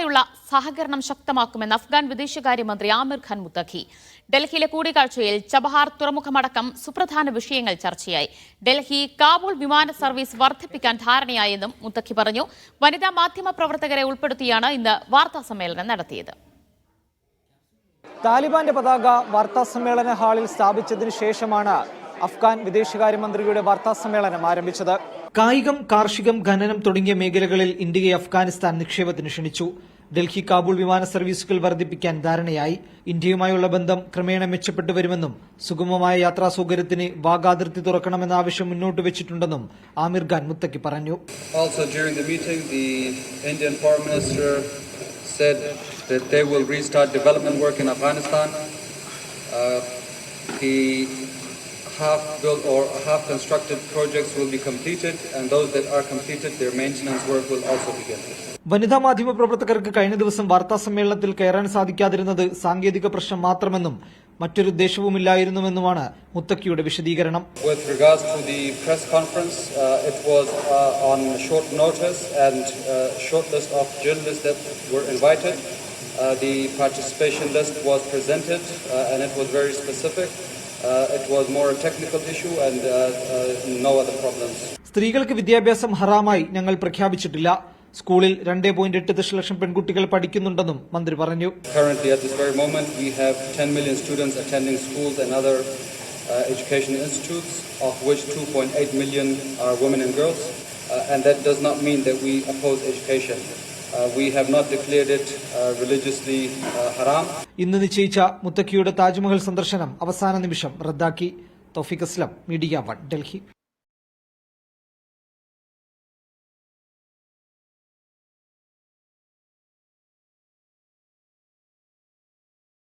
ഇന്ത്യയുമായുള്ള സഹകരണം ശക്തമാക്കുമെന്ന് അഫ്ഗാൻ വിദേശകാര്യമന്ത്രി ആമിർ ഖാൻ മുത്തഖി. ഡൽഹിയിലെ കൂടിക്കാഴ്ചയിൽ ചബഹാർ തുറമുഖമടക്കം സുപ്രധാന വിഷയങ്ങൾ ചർച്ചയായി. ഡൽഹി കാബൂൾ വിമാന സർവീസ് വർദ്ധിപ്പിക്കാൻ ധാരണയായെന്നും മുത്തഖി പറഞ്ഞു. വനിതാ മാധ്യമ പ്രവർത്തകരെ ഉൾപ്പെടുത്തിയാണ് ഇന്ന് വാർത്താസമ്മേളനം നടത്തിയത്. താലിബാന്റെ പതാക വാർത്താസമ്മേളന ഹാളിൽ സ്ഥാപിച്ചതിനു ശേഷമാണ് അഫ്ഗാൻ വിദേശകാര്യമന്ത്രിയുടെ വാർത്താസമ്മേളനം ആരംഭിച്ചത്. കായികം, കാർഷികം, ഖനനം തുടങ്ങിയ മേഖലകളിൽ ഇന്ത്യയെ അഫ്ഗാനിസ്ഥാൻ നിക്ഷേപത്തിന് ക്ഷണിച്ചു. ഡൽഹി കാബൂൾ വിമാന സർവീസുകൾ വർദ്ധിപ്പിക്കാൻ ധാരണയായി. ഇന്ത്യയുമായുള്ള ബന്ധം ക്രമേണ മെച്ചപ്പെട്ടു വരുമെന്നും സുഗമമായ യാത്രാ സൗകര്യത്തിന് വാഗ അതിർത്തി തുറക്കണമെന്ന ആവശ്യം മുന്നോട്ട് വെച്ചിട്ടുണ്ടെന്നും ആമിർ ഖാൻ മുത്തഖി പറഞ്ഞു. That they will restart development work in Afghanistan. The half-built or half-constructed projects will be completed, and those that are completed, their maintenance work will also begin. വനിതാ മാധ്യമ പ്രവർത്തകർക്ക് കഴിഞ്ഞ ദിവസം വാർത്താ സമ്മേളനത്തിൽ കയറാൻ സാധിക്കാതിരുന്നത് സാങ്കേതിക പ്രശ്നം മാത്രമെന്നും മറ്റൊരു ഉദ്ദേശവുമില്ലായിരുന്നുവെന്നുമാണ് മുത്തഖിയുടെ വിശദീകരണം. With regards to the press conference, it was on short notice and short list of journalists that were invited. The participation list was presented and it was very specific. It was more a technical issue and no other problems. സ്ത്രീകൾക്ക് വിദ്യാഭ്യാസം ഹറാമായി ഞങ്ങൾ പ്രഖ്യാപിച്ചിട്ടില്ല. സ്കൂളിൽ 2.8 ദശലക്ഷം പെൺകുട്ടികൾ പഠിക്കുന്നുണ്ടെന്നും മന്ത്രി പറഞ്ഞു. Currently at this very moment we have 10 million students attending schools and other education institutes, of which 2.8 million are women and girls, and that does not mean that we oppose education. We have not declared it religiously haram. ഇന്ന് നിശ്ചയിച്ച മുത്തഖിയുടെ താജ്മഹൽ സന്ദർശനം അവസാന നിമിഷം റദ്ദാക്കി. തൗഫീഖ് Aslam, media 1, Delhi.